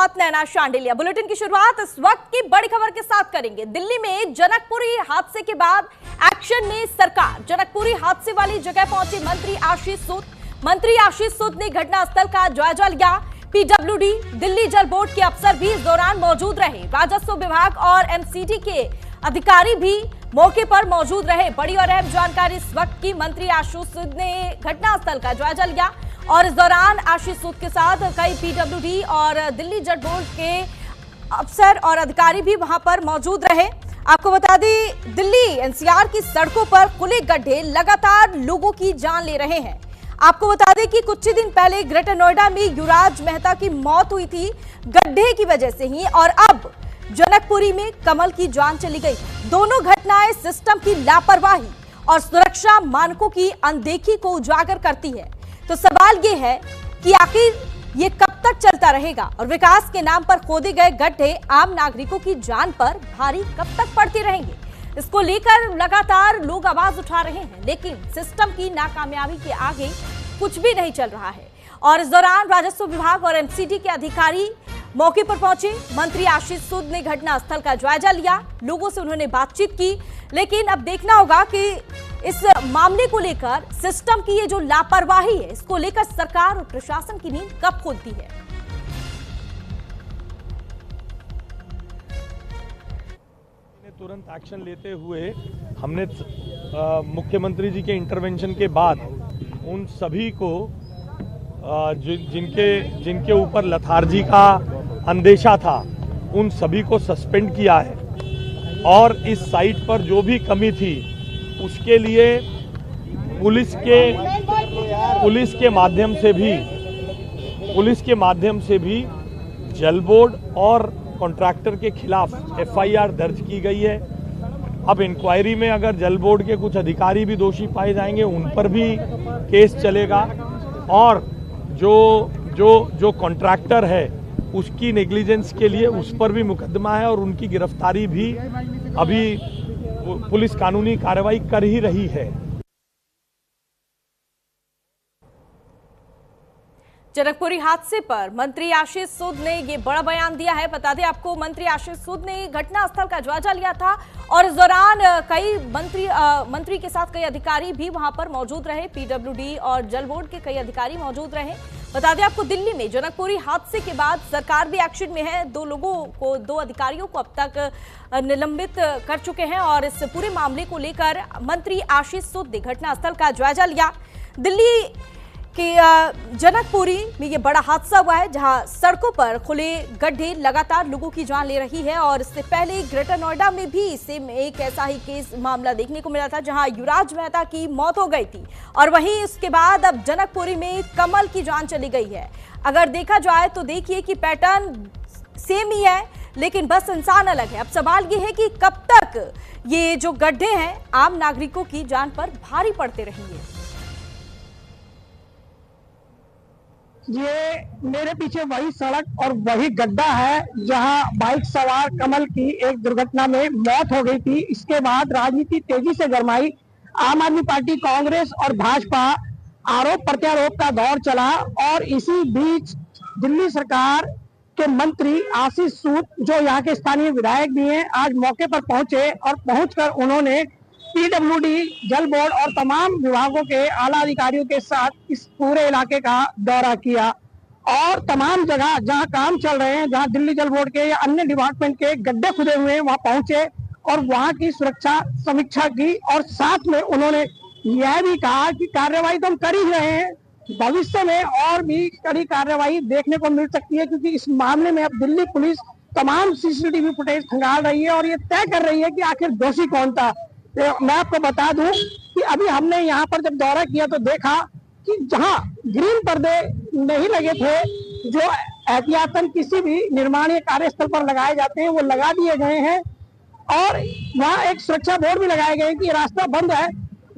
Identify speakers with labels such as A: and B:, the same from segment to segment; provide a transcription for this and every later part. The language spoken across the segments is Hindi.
A: साथ नैना शांडिलिया। बुलेटिन की शुरुआत इस वक्त की बड़ी खबर के साथ करेंगे। दिल्ली में जनकपुरी हादसे के बाद एक्शन में सरकार। जनकपुरी हादसे वाली जगह पहुंचे मंत्री आशीष सूद। मंत्री आशीष सूद ने घटनास्थल का जायजा लिया। पीडब्ल्यूडी, दिल्ली जल बोर्ड के अफसर भी इस दौरान मौजूद रहे। राजस्व विभाग और एमसीडी के अधिकारी भी मौके पर मौजूद रहे। बड़ी और अहम जानकारी इस वक्त की। मंत्री आशीष सूद ने घटनास्थल का जायजा लिया और इस दौरान आशीष सूद के साथ कई पीडब्ल्यूडी और दिल्ली जल बोर्ड के अफसर और अधिकारी भी वहां पर मौजूद रहे। आपको बता दें, दिल्ली एनसीआर की सड़कों पर खुले गड्ढे लगातार लोगों की जान ले रहे हैं। आपको बता दें कि कुछ ही दिन पहले ग्रेटर नोएडा में युवराज मेहता की मौत हुई थी गड्ढे की वजह से ही, और अब जनकपुरी में कमल की जान चली गई। दोनों घटनाएं सिस्टम की लापरवाही और सुरक्षा मानकों की अनदेखी को उजागर करती है। तो सवाल ये है कि आखिर ये कब तक चलता रहेगा और विकास के नाम पर खोदे गए गड्ढे आम नागरिकों की जान पर भारी कब तक पड़ते रहेंगे। इसको लेकर लगातार लोग आवाज उठा रहे हैं, लेकिन सिस्टम की नाकामयाबी के आगे कुछ भी नहीं चल रहा है। और इस दौरान राजस्व विभाग और एमसीडी के अधिकारी मौके पर पहुंचे। मंत्री आशीष सूद ने घटनास्थल का जायजा लिया, लोगों से उन्होंने बातचीत की। लेकिन अब देखना होगा कि इस मामले को लेकर सिस्टम की ये जो लापरवाही है, इसको लेकर सरकार और प्रशासन की नींद कब खुलती है।
B: तुरंत एक्शन लेते हुए हमने मुख्यमंत्री जी के इंटरवेंशन के बाद उन सभी को जिनके ऊपर लथार्जी का अंदेशा था, उन सभी को सस्पेंड किया है। और इस साइट पर जो भी कमी थी उसके लिए पुलिस के माध्यम से भी जल बोर्ड और कॉन्ट्रैक्टर के खिलाफ एफआईआर दर्ज की गई है। अब इंक्वायरी में अगर जल बोर्ड के कुछ अधिकारी भी दोषी पाए जाएंगे, उन पर भी केस चलेगा। और जो कॉन्ट्रैक्टर है उसकी नेग्लिजेंस के लिए उस पर भी मुकदमा है और उनकी गिरफ्तारी भी अभी पुलिस कानूनी कार्रवाई कर ही रही है।
A: जनकपुरी हादसे पर मंत्री आशीष सूद ने ये बड़ा बयान दिया है। बता दें आपको, मंत्री आशीष सूद ने घटनास्थल का जायजा लिया था और इस दौरान कई मंत्री के साथ कई अधिकारी भी वहां पर मौजूद रहे। पीडब्ल्यूडी और जल बोर्ड के कई अधिकारी मौजूद रहे। बता दें आपको, दिल्ली में जनकपुरी हादसे के बाद सरकार भी एक्शन में है। दो अधिकारियों को अब तक निलंबित कर चुके हैं और इस पूरे मामले को लेकर मंत्री आशीष सूद ने घटनास्थल का जायजा लिया। दिल्ली कि जनकपुरी में ये बड़ा हादसा हुआ है, जहां सड़कों पर खुले गड्ढे लगातार लोगों की जान ले रही है। और इससे पहले ग्रेटर नोएडा में भी सेम एक ऐसा ही केस मामला देखने को मिला था, जहां युवराज मेहता की मौत हो गई थी। और वहीं इसके बाद अब जनकपुरी में कमल की जान चली गई है। अगर देखा जाए तो देखिए कि पैटर्न सेम ही है, लेकिन बस इंसान अलग है। अब सवाल ये है कि कब तक ये जो गड्ढे हैं आम नागरिकों की जान पर भारी पड़ते रहेंगे।
C: ये मेरे पीछे वही सड़क और वही गड्ढा है जहां बाइक सवार कमल की एक दुर्घटना में मौत हो गई थी। इसके बाद राजनीति तेजी से गरमाई। आम आदमी पार्टी, कांग्रेस और भाजपा आरोप प्रत्यारोप का दौर चला और इसी बीच दिल्ली सरकार के मंत्री आशीष सूद, जो यहाँ के स्थानीय विधायक भी हैं, आज मौके पर पहुंचे और पहुंचकर उन्होंने पीडब्ल्यूडी, जल बोर्ड और तमाम विभागों के आला अधिकारियों के साथ इस पूरे इलाके का दौरा किया और तमाम जगह जहां काम चल रहे हैं, जहां दिल्ली जल बोर्ड के या अन्य डिपार्टमेंट के गड्ढे खुदे हुए हैं, वहां पहुंचे और वहां की सुरक्षा समीक्षा की। और साथ में उन्होंने यह भी कहा कि कार्रवाई तो हम कर ही रहे हैं, भविष्य में और भी कड़ी कार्रवाई देखने को मिल सकती है, क्योंकि इस मामले में अब दिल्ली पुलिस तमाम सीसीटीवी फुटेज खंगाल रही है और ये तय कर रही है कि आखिर दोषी कौन था। मैं आपको बता दूं कि अभी हमने यहाँ पर जब दौरा किया तो देखा कि जहाँ ग्रीन पर्दे नहीं लगे थे, जो एहतियातन किसी भी निर्माण या कार्यस्थल पर लगाए जाते हैं, वो लगा दिए गए हैं। और वहाँ एक सुरक्षा बोर्ड भी लगाए गए कि रास्ता बंद है।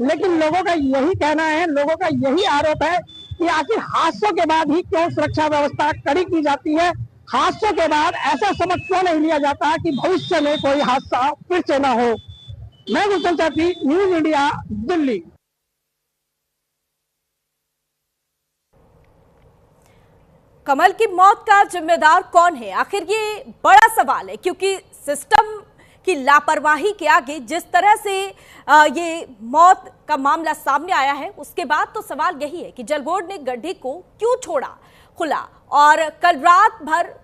C: लेकिन लोगों का यही कहना है, लोगों का यही आरोप है कि आखिर हादसों के बाद ही क्यों सुरक्षा व्यवस्था कड़ी की जाती है। हादसों के बाद ऐसा समझ क्यों नहीं लिया जाता कि भविष्य में कोई हादसा फिर से न हो। मैं गुलशन चाची, न्यूज इंडिया, दिल्ली।
A: कमल की मौत का जिम्मेदार कौन है, आखिर ये बड़ा सवाल है, क्योंकि सिस्टम की लापरवाही के आगे जिस तरह से ये मौत का मामला सामने आया है, उसके बाद तो सवाल यही है कि जल बोर्ड ने गड्ढे को क्यों छोड़ा खुला। और कल रात भर,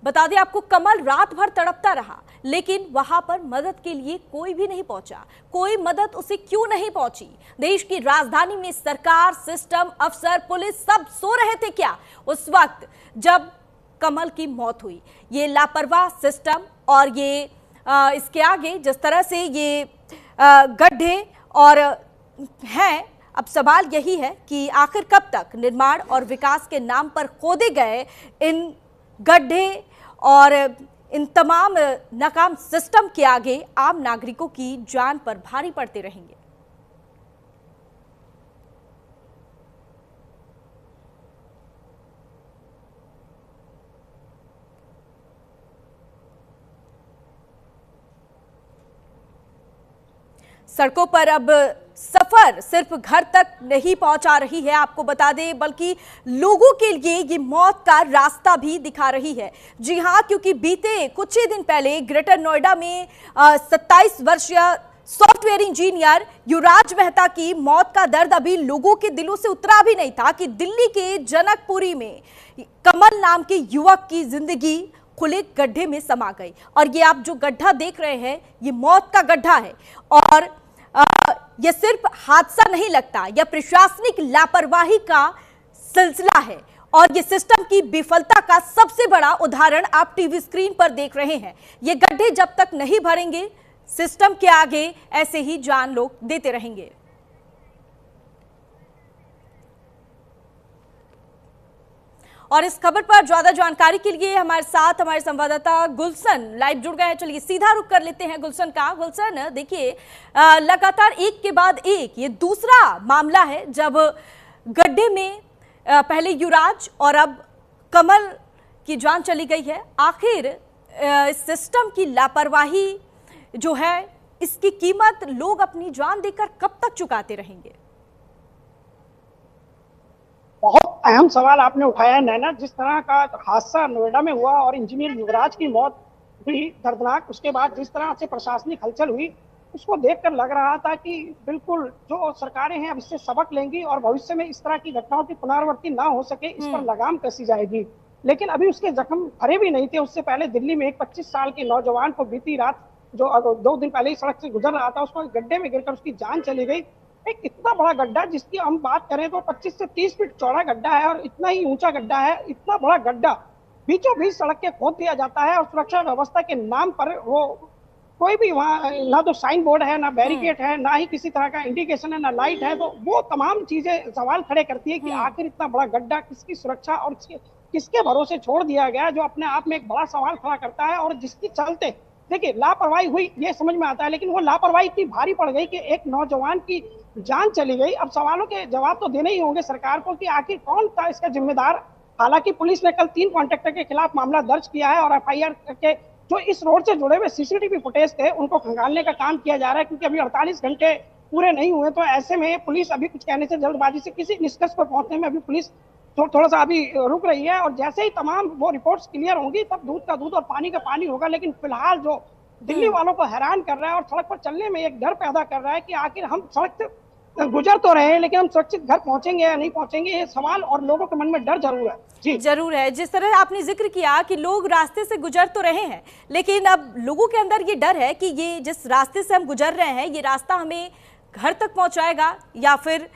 A: बता दें आपको, कमल रात भर तड़पता रहा, लेकिन वहां पर मदद के लिए कोई भी नहीं पहुंचा। कोई मदद उसे क्यों नहीं पहुंची? देश की राजधानी में सरकार, सिस्टम, अफसर, पुलिस सब सो रहे थे क्या उस वक्त जब कमल की मौत हुई? ये लापरवाह सिस्टम और ये इसके आगे जिस तरह से ये गड्ढे और हैं, अब सवाल यही है कि आखिर कब तक निर्माण और विकास के नाम पर खोदे गए इन गड्ढे और इन तमाम नाकाम सिस्टम के आगे आम नागरिकों की जान पर भारी पड़ते रहेंगे। सड़कों पर अब सफर सिर्फ घर तक नहीं पहुंचा रही है, आपको बता दें, बल्कि लोगों के लिए ये मौत का रास्ता भी दिखा रही है। जी हां, क्योंकि बीते कुछ ही दिन पहले ग्रेटर नोएडा में 27 वर्षीय सॉफ्टवेयर इंजीनियर युवराज मेहता की मौत का दर्द अभी लोगों के दिलों से उतरा भी नहीं था कि दिल्ली के जनकपुरी में कमल नाम के युवक की जिंदगी खुले गड्ढे में समा गई। और ये आप जो गड्ढा देख रहे हैं, ये मौत का गड्ढा है। और यह सिर्फ हादसा नहीं लगता, यह प्रशासनिक लापरवाही का सिलसिला है और यह सिस्टम की विफलता का सबसे बड़ा उदाहरण आप टीवी स्क्रीन पर देख रहे हैं। ये गड्ढे जब तक नहीं भरेंगे, सिस्टम के आगे ऐसे ही जान लोग देते रहेंगे। और इस खबर पर ज्यादा जानकारी के लिए हमारे साथ हमारे संवाददाता गुलशन लाइव जुड़ गए हैं। चलिए सीधा रुख कर लेते हैं गुलशन का। गुलशन, देखिए, लगातार एक के बाद एक ये दूसरा मामला है जब गड्ढे में पहले युवराज और अब कमल की जान चली गई है। आखिर इस सिस्टम की लापरवाही जो है, इसकी कीमत लोग अपनी जान देकर कब तक चुकाते रहेंगे?
C: बहुत अहम सवाल आपने उठाया है नैना। जिस तरह का हादसा नोएडा में हुआ और इंजीनियर युवराज की मौत हुई दर्दनाक, उसके बाद जिस तरह से प्रशासनिक हलचल हुई, उसको देखकर लग रहा था कि बिल्कुल जो सरकारें हैं अब इससे सबक लेंगी और भविष्य में इस तरह की घटनाओं की पुनरावृत्ति ना हो सके, इस पर लगाम कसी जाएगी। लेकिन अभी उसके जख्म भरे भी नहीं थे। उससे पहले दिल्ली में एक 25 साल के नौजवान को बीती रात, जो 2 दिन पहले ही सड़क से गुजर रहा था, उसको गड्ढे में गिरकर उसकी जान चली गई। एक इतना बड़ा गड्ढा, जिसकी हम बात करें तो 25 से 30 फीट चौड़ा गड्ढा है और इतना ही ऊंचा गड्ढा है। इतना बड़ा गड्ढा बीचों बीच सड़क के खोद दिया जाता है और सुरक्षा व्यवस्था के नाम पर वो कोई भी वहाँ ना तो साइन बोर्ड है, ना बैरिकेड है, ना ही किसी तरह का इंडिकेशन है, ना लाइट है। तो वो तमाम चीजें सवाल खड़े करती है कि आखिर इतना बड़ा गड्ढा किसकी सुरक्षा और किसके भरोसे छोड़ दिया गया, जो अपने आप में एक बड़ा सवाल खड़ा करता है। और जिसकी चलते देखिए लापरवाही हुई, ये समझ में आता है, लेकिन वो लापरवाही इतनी भारी पड़ गई कि एक नौजवान की जान चली गई। अब सवालों के जवाब तो देने ही होंगे सरकार को कि आखिर कौन था इसका जिम्मेदार। हालांकि पुलिस ने कल 3 कॉन्ट्रैक्टर के खिलाफ मामला दर्ज किया है और एफआईआर करके जो इस रोड से जुड़े हुए सीसीटीवी फुटेज थे उनको खंगालने का काम किया जा रहा है, क्योंकि अभी 48 घंटे पूरे नहीं हुए। तो ऐसे में पुलिस अभी कुछ कहने से, जल्दबाजी से किसी निष्कर्ष पर पहुंचने में अभी पुलिस थोड़ा सा अभी रुक रही है। और जैसे ही तमाम वो रिपोर्ट्स क्लियर होंगी तब दूध का दूध और पानी का पानी होगा। लेकिन फिलहाल जो दिल्ली वालों को हैरान कर रहा है और सड़क पर चलने में एक डर पैदा कर रहा है कि आखिर हम सड़क से गुजर तो रहे हैं, लेकिन हम सुरक्षित घर पहुंचेंगे या नहीं पहुंचेंगे, ये सवाल और लोगों के मन में डर जरूर है। जी
A: जरूर है। जिस तरह आपने जिक्र किया कि लोग रास्ते से गुजर तो रहे हैं, लेकिन अब लोगों के अंदर ये डर है कि ये जिस रास्ते से हम गुजर रहे हैं, ये रास्ता हमें घर तक पहुंचाएगा या फिर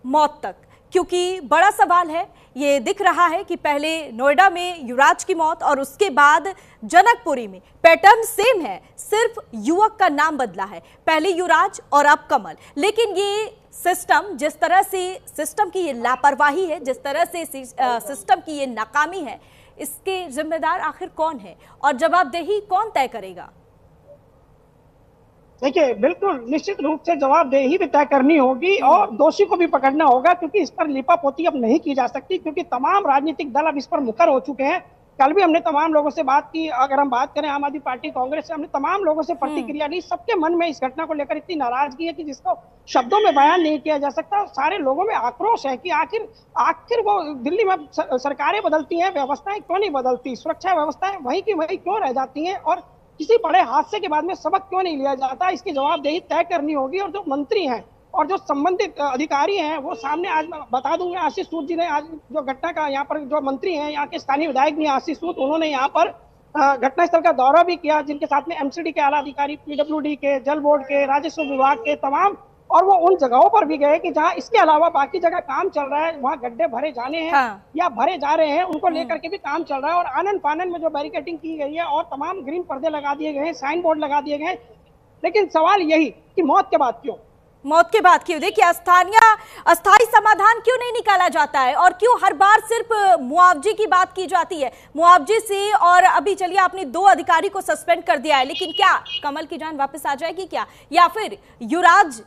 A: मौत तक। क्योंकि बड़ा सवाल है, ये दिख रहा है कि पहले नोएडा में युवराज की मौत और उसके बाद जनकपुरी में पैटर्न सेम है, सिर्फ युवक का नाम बदला है, पहले युवराज और अब कमल। लेकिन ये सिस्टम, जिस तरह से सिस्टम की ये लापरवाही है, जिस तरह से सिस्टम की ये नाकामी है, इसके जिम्मेदार आखिर कौन है और जवाबदेही कौन तय करेगा?
C: देखिए, बिल्कुल निश्चित रूप से जवाबदेही भी तय करनी होगी और दोषी को भी पकड़ना होगा, क्योंकि इस पर लिपापोती अब नहीं की जा सकती, क्योंकि तमाम राजनीतिक दल अब इस पर मुखर हो चुके हैं। कल भी हमने तमाम लोगों से बात की, अगर हम बात करें आम आदमी पार्टी कांग्रेस से, हमने तमाम लोगों से प्रतिक्रिया ली। सबके मन में इस घटना को लेकर इतनी नाराजगी है कि जिसको शब्दों में बयान नहीं किया जा सकता। सारे लोगों में आक्रोश है कि आखिर वो दिल्ली में सरकारें बदलती हैं, व्यवस्थाएं क्यों नहीं बदलती, सुरक्षा व्यवस्थाएं वही की वही क्यों रह जाती हैं, और किसी बड़े हादसे के बाद में सबक क्यों नहीं लिया जाता। इसकी जवाबदेही तय करनी होगी, और जो मंत्री हैं और जो संबंधित अधिकारी हैं वो सामने, आज बता दूंगा, आशीष सूद जी ने आज जो घटना का यहाँ पर जो मंत्री हैं, यहाँ के स्थानीय विधायक भी आशीष सूद, उन्होंने यहाँ पर घटनास्थल का दौरा भी किया, जिनके साथ में एमसीडी के आला अधिकारी, पीडब्ल्यूडी के, जल बोर्ड के, राजस्व विभाग के तमाम, और वो उन जगहों पर भी गए कि जहाँ इसके अलावा बाकी जगह काम चल रहा है, वहाँ गड्ढे भरे जाने हैं या भरे जा रहे हैं, उनको लेकर के भी काम चल रहा है। और आनन फानन में जो बैरिकेडिंग की गई है और तमाम ग्रीन पर्दे लगा दिए गए हैं, साइन बोर्ड लगा दिए गए हैं, लेकिन सवाल यही कि मौत के बाद क्यों,
A: मौत के बाद क्यों? देखिए, अस्थायी समाधान क्यों नहीं निकाला जाता है, और क्यों हर बार सिर्फ मुआवजे की बात की जाती है, मुआवजे से? और अभी चलिए, आपने 2 अधिकारी को सस्पेंड कर दिया है, लेकिन क्या कमल की जान वापस आ जाएगी क्या, या फिर युवराज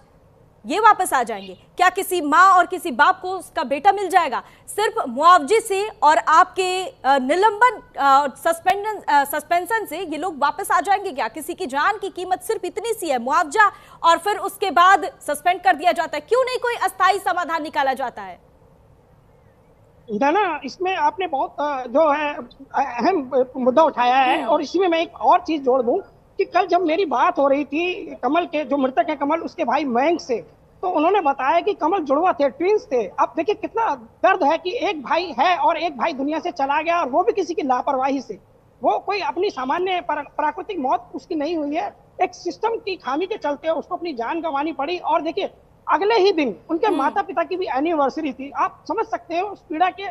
A: ये वापस आ जाएंगे? क्या किसी माँ और किसी बाप को उसका बेटा मिल जाएगा? सिर्फ मुआवजे से और आपके निलंबन, सस्पेंशन से ये लोग वापस आ जाएंगे क्या? किसी की जान की कीमत सिर्फ इतनी सी है, मुआवजा, और फिर उसके बाद सस्पेंड कर दिया जाता है। क्यों नहीं कोई अस्थायी समाधान निकाला जाता है?
C: ना, इसमें आपने बहुत जो है अहम मुद्दा उठाया है, और इसमें मैं एक और चीज जोड़ दूं कि कल जब मेरी बात हो रही थी कमल के, जो मृतक है कमल, उसके भाई मयंक से, तो उन्होंने बताया कि कमल जुड़वा थे, ट्विंस थे। अब देखिए कितना दर्द है कि एक भाई है और एक भाई दुनिया से चला गया, और वो भी किसी की लापरवाही से। वो कोई अपनी सामान्य प्राकृतिक मौत उसकी नहीं हुई है, एक सिस्टम की खामी के चलते उसको अपनी जान गंवानी पड़ी। और देखिए, अगले ही दिन उनके माता पिता की भी एनिवर्सरी थी। आप समझ सकते हो, उस पीड़ा के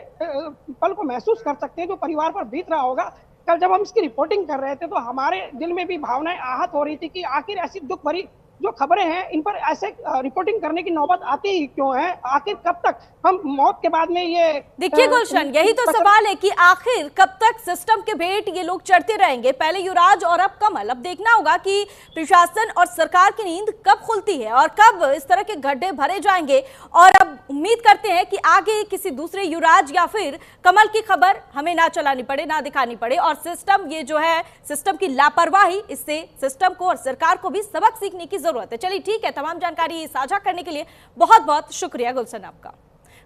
C: पल को महसूस कर सकते हैं जो परिवार पर बीत रहा होगा। कल जब हम इसकी रिपोर्टिंग कर रहे थे तो हमारे दिल में भी भावनाएं आहत हो रही थी कि आखिर ऐसी दुख भरी जो खबरें हैं, इन पर ऐसे रिपोर्टिंग करने की नौबत आती ही क्यों है? आखिर कब तक हम मौत के बाद में ये,
A: देखिए गुलशन, यही तो सवाल है कि आखिर कब तक सिस्टम के भेंट ये लोग चढ़ते रहेंगे? पहले युवराज और अब कमल। अब देखना होगा कि प्रशासन और सरकार की नींद कब खुलती है और कब इस तरह के गड्ढे भरे जाएंगे। और अब उम्मीद करते हैं कि आगे किसी दूसरे युवराज या फिर कमल की खबर हमें ना चलानी पड़े, ना दिखानी पड़े, और सिस्टम, ये जो है सिस्टम की लापरवाही, इससे सिस्टम को और सरकार को भी सबक सीखने की जरूरत है। चलिए ठीक है, तमाम जानकारी साझा करने के लिए बहुत बहुत शुक्रिया गुलशन आपका।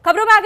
A: खबरों में आगे